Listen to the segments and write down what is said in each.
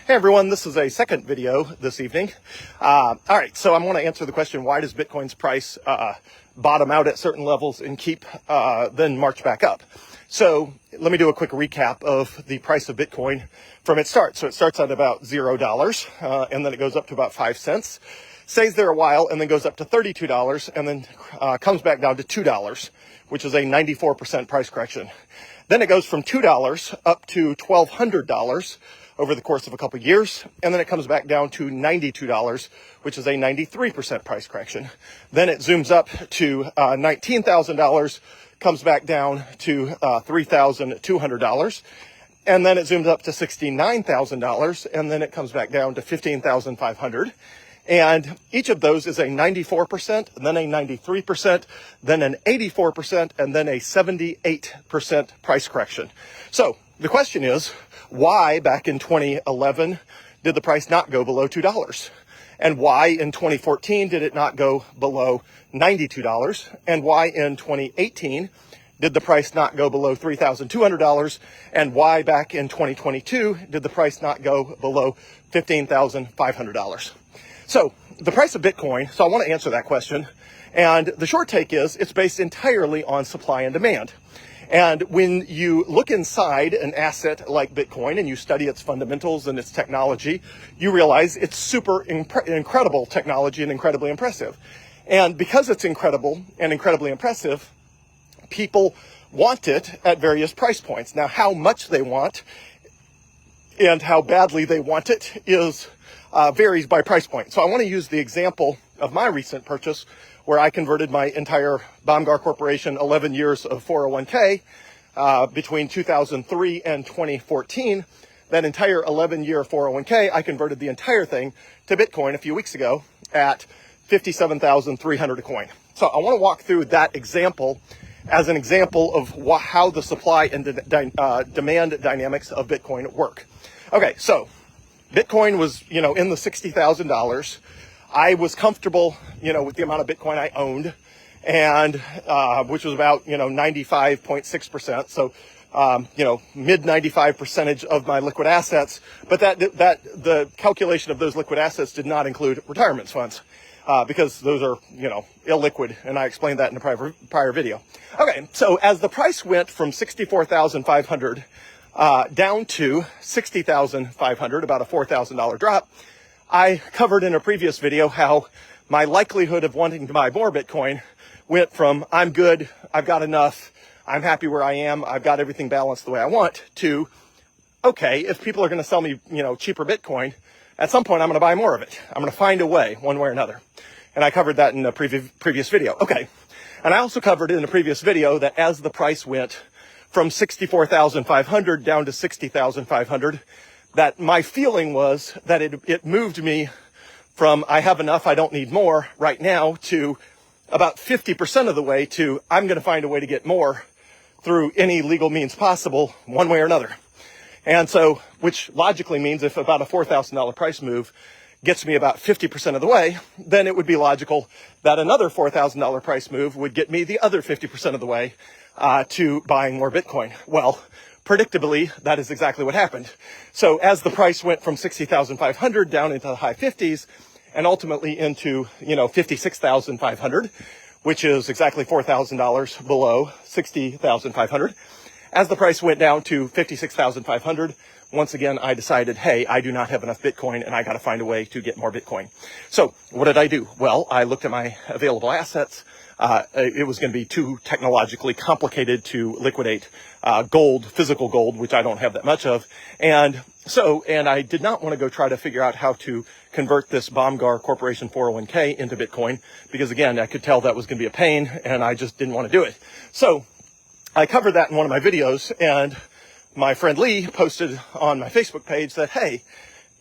Hey everyone, this is a second video this evening. All right, so I'm going to answer the question, why does Bitcoin's price bottom out at certain levels and then march back up? So let me do a quick recap of the price of Bitcoin from its start. So it starts at about $0, and then it goes up to about 5 cents, stays there a while, and then goes up to $32, and then comes back down to $2, which is a 94% price correction. Then it goes from $2 up to $1,200 over the course of a couple of years, and then it comes back down to $92, which is a 93% price correction. Then it zooms up to $19,000, comes back down to $3,200, and then it zooms up to $69,000, and then it comes back down to $15,500. And each of those is a 94%, then a 93%, then an 84%, and then a 78% price correction. So the question is, why back in 2011 did the price not go below $2? And why in 2014 did it not go below $92? And why in 2018 did the price not go below $3,200? And why back in 2022 did the price not go below $15,500? So the price of Bitcoin, so I want to answer that question. And the short take is it's based entirely on supply and demand. And when you look inside an asset like Bitcoin and you study its fundamentals and its technology, you realize it's super incredible technology and incredibly impressive. And because it's incredible and incredibly impressive, people want it at various price points. Now, how much they want and how badly they want it varies by price point. So I want to use the example of my recent purchase where I converted my entire Bomgar Corporation 11 years of 401k between 2003 and 2014. That entire 11-year 401k, I converted the entire thing to Bitcoin a few weeks ago at $57,300 a coin. So I want to walk through that example as an example of how the supply and demand dynamics of Bitcoin work. Okay, so Bitcoin was, in the $60,000. I was comfortable, with the amount of Bitcoin I owned, and which was about, 95.6%. So, mid 95% of my liquid assets. But that the calculation of those liquid assets did not include retirement funds, because those are, illiquid, and I explained that in a prior video. Okay, so as the price went from 64,500 down to 60,500, about a $4,000 drop, I covered in a previous video how my likelihood of wanting to buy more Bitcoin went from I'm good, I've got enough, I'm happy where I am, I've got everything balanced the way I want, to, okay, if people are going to sell me, cheaper Bitcoin, at some point I'm going to buy more of it. I'm going to find a way, one way or another. And I covered that in a previous video. Okay. And I also covered in a previous video that as the price went from 64,500 down to 60,500, that my feeling was that it moved me from I have enough, I don't need more right now, to about 50% of the way to I'm going to find a way to get more through any legal means possible, one way or another. And so, which logically means if about a $4,000 price move gets me about 50% of the way, then it would be logical that another $4,000 price move would get me the other 50% of the way to buying more Bitcoin. Well, predictably, that is exactly what happened. So as the price went from 60,500 down into the high 50s and ultimately into, 56,500, which is exactly $4,000 below 60,500. As the price went down to 56,500, once again, I decided, hey, I do not have enough Bitcoin and I got to find a way to get more Bitcoin. So what did I do? Well, I looked at my available assets. It was going to be too technologically complicated to liquidate gold, physical gold, which I don't have that much of. And I did not want to go try to figure out how to convert this Bomgar Corporation 401k into Bitcoin, because again, I could tell that was going to be a pain and I just didn't want to do it. So I covered that in one of my videos, and my friend Lee posted on my Facebook page that, hey,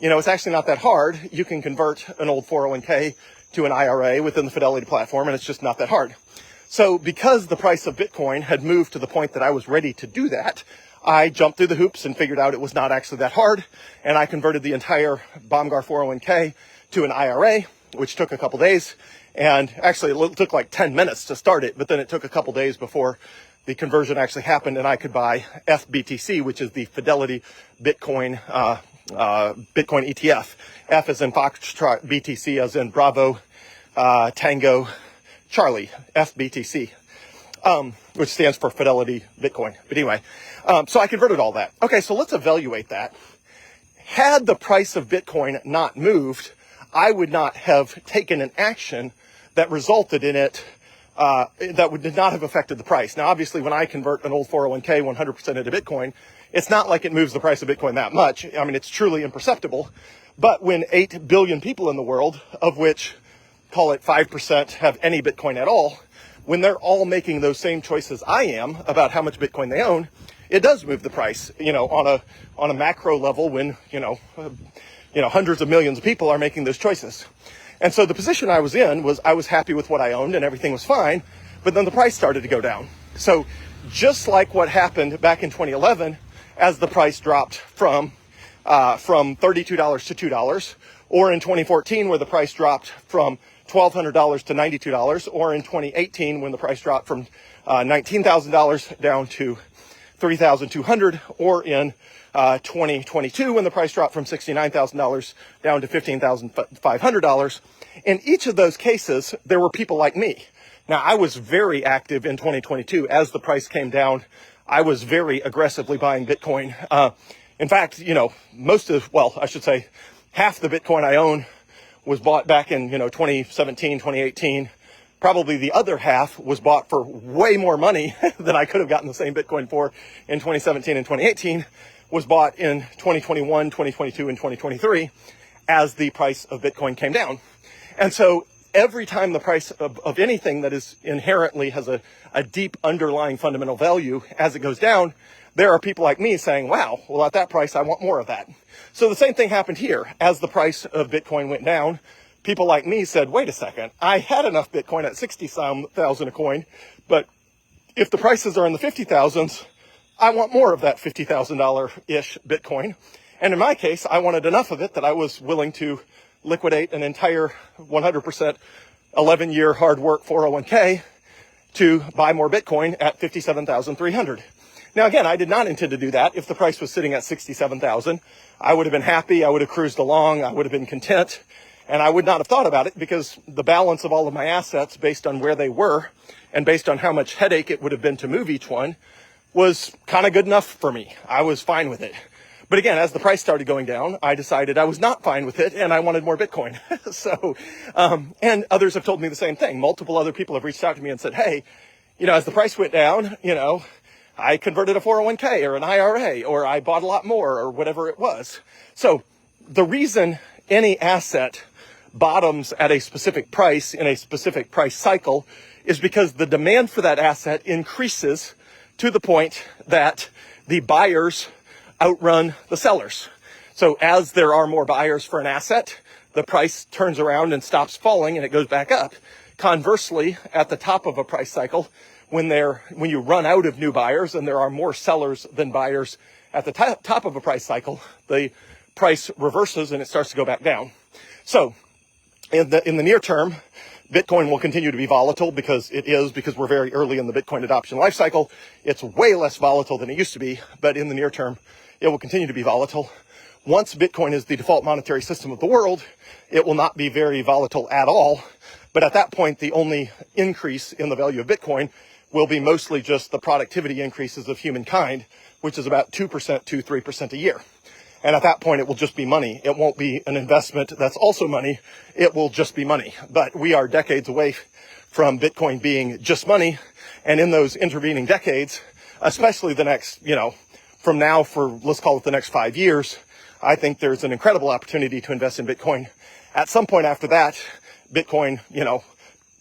it's actually not that hard. You can convert an old 401k to an IRA within the Fidelity platform, and it's just not that hard. So because the price of Bitcoin had moved to the point that I was ready to do that, I jumped through the hoops and figured out it was not actually that hard, and I converted the entire Bomgar 401k to an IRA, which took a couple days, and actually it took like 10 minutes to start it, but then it took a couple days before the conversion actually happened and I could buy FBTC, which is the Fidelity Bitcoin Bitcoin ETF. F as in Foxtrot, BTC as in Bravo, Tango, Charlie, FBTC, which stands for Fidelity Bitcoin. But anyway, so I converted all that. Okay, so let's evaluate that. Had the price of Bitcoin not moved, I would not have taken an action that resulted in it, that did not have affected the price. Now, obviously, when I convert an old 401k 100% into Bitcoin, it's not like it moves the price of Bitcoin that much. I mean, it's truly imperceptible. But when 8 billion people in the world, of which, call it 5%, have any Bitcoin at all, when they're all making those same choices I am about how much Bitcoin they own, it does move the price, on a macro level when, hundreds of millions of people are making those choices. And so the position I was in was I was happy with what I owned and everything was fine, but then the price started to go down. So just like what happened back in 2011, as the price dropped from $32 to $2, or in 2014 where the price dropped from $1,200 to $92, or in 2018 when the price dropped from $19,000 down to $3,200, or in 2022 when the price dropped from $69,000 down to $15,500. In each of those cases, there were people like me. Now, I was very active in 2022 as the price came down. I was very aggressively buying Bitcoin. In fact, half the Bitcoin I own was bought back in, 2017, 2018. Probably the other half was bought for way more money than I could have gotten the same Bitcoin for in 2017 and 2018, was bought in 2021, 2022, and 2023 as the price of Bitcoin came down. And so every time the price of anything that is inherently has a deep underlying fundamental value, as it goes down, there are people like me saying, wow, well, at that price, I want more of that. So the same thing happened here. As the price of Bitcoin went down, people like me said, wait a second, I had enough Bitcoin at 60,000 a coin, but if the prices are in the 50,000s, I want more of that $50,000-ish Bitcoin. And in my case, I wanted enough of it that I was willing to liquidate an entire 100% 11-year hard work 401k to buy more Bitcoin at 57,300. Now, again, I did not intend to do that. If the price was sitting at 67,000, I would have been happy. I would have cruised along. I would have been content. And I would not have thought about it because the balance of all of my assets based on where they were and based on how much headache it would have been to move each one was kind of good enough for me. I was fine with it. But again, as the price started going down, I decided I was not fine with it and I wanted more Bitcoin. And others have told me the same thing. Multiple other people have reached out to me and said, hey, as the price went down, I converted a 401k or an IRA, or I bought a lot more, or whatever it was. So the reason any asset bottoms at a specific price in a specific price cycle is because the demand for that asset increases to the point that the buyers outrun the sellers. So as there are more buyers for an asset, the price turns around and stops falling and it goes back up. Conversely, at the top of a price cycle, when you run out of new buyers and there are more sellers than buyers at the top of a price cycle, the price reverses and it starts to go back down. So in the near term, Bitcoin will continue to be volatile because we're very early in the Bitcoin adoption life cycle. It's way less volatile than it used to be, but in the near term, it will continue to be volatile. Once Bitcoin is the default monetary system of the world, it will not be very volatile at all. But at that point, the only increase in the value of Bitcoin will be mostly just the productivity increases of humankind, which is about 2% to 3% a year. And at that point, it will just be money. It won't be an investment that's also money. It will just be money. But we are decades away from Bitcoin being just money. And in those intervening decades, especially the next, from now for, let's call it the next 5 years, I think there's an incredible opportunity to invest in Bitcoin. At some point after that, Bitcoin,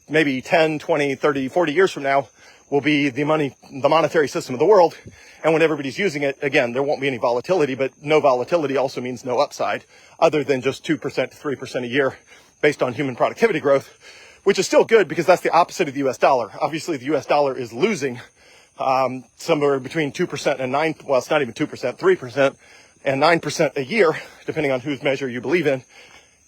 maybe 10, 20, 30, 40 years from now, will be the monetary system of the world. And when everybody's using it, again, there won't be any volatility, but no volatility also means no upside other than just 2% to 3% a year based on human productivity growth, which is still good because that's the opposite of the US dollar. Obviously, the US dollar is losing somewhere between 2% and 9%. Well, it's not even 2%, 3% and 9% a year, depending on whose measure you believe in.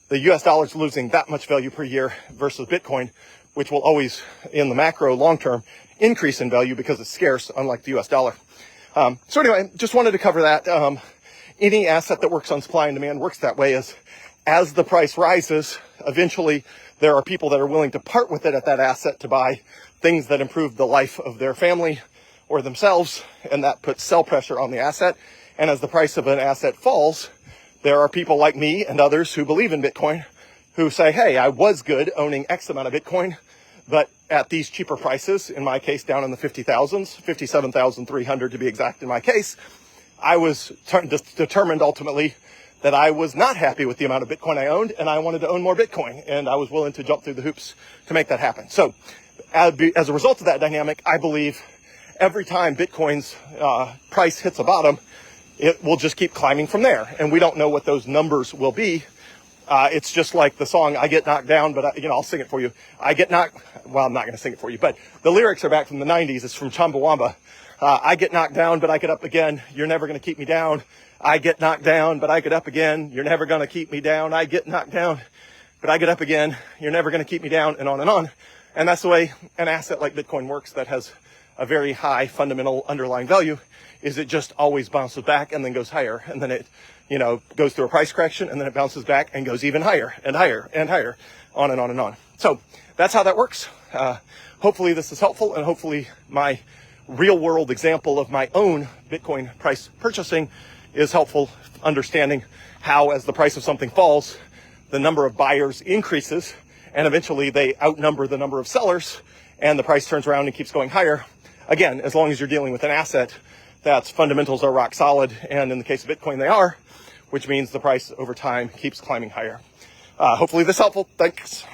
The US dollar is losing that much value per year versus Bitcoin, which will always, in the macro long term, increase in value because it's scarce, unlike the US dollar. So anyway, just wanted to cover that. any asset that works on supply and demand works that way. As the price rises, eventually there are people that are willing to part with it at that asset to buy things that improve the life of their family or themselves, and that puts sell pressure on the asset. And as the price of an asset falls, there are people like me and others who believe in Bitcoin who say, hey, I was good owning X amount of Bitcoin, but at these cheaper prices, in my case down in the 50,000s, 57,300 to be exact in my case, I was determined ultimately that I was not happy with the amount of Bitcoin I owned, and I wanted to own more Bitcoin, and I was willing to jump through the hoops to make that happen. So as a result of that dynamic, I believe every time Bitcoin's price hits a bottom, it will just keep climbing from there. And we don't know what those numbers will be. It's just like the song, I Get Knocked Down, but I'll sing it for you. Well, I'm not going to sing it for you, but the lyrics are back from the 90s. It's from Chumbawamba. I get knocked down, but I get up again. You're never going to keep me down. I get knocked down, but I get up again. You're never going to keep me down. I get knocked down, but I get up again. You're never going to keep me down, and on and on. And that's the way an asset like Bitcoin works that has a very high fundamental underlying value, is it just always bounces back and then goes higher. And then it, goes through a price correction, and then it bounces back and goes even higher and higher and higher, on and on and on. So that's how that works. Hopefully this is helpful, and hopefully my real world example of my own Bitcoin price purchasing is helpful understanding how, as the price of something falls, the number of buyers increases, and eventually they outnumber the number of sellers, and the price turns around and keeps going higher. Again, as long as you're dealing with an asset that's fundamentals are rock solid, and in the case of Bitcoin they are, which means the price over time keeps climbing higher. Hopefully this is helpful. Thanks.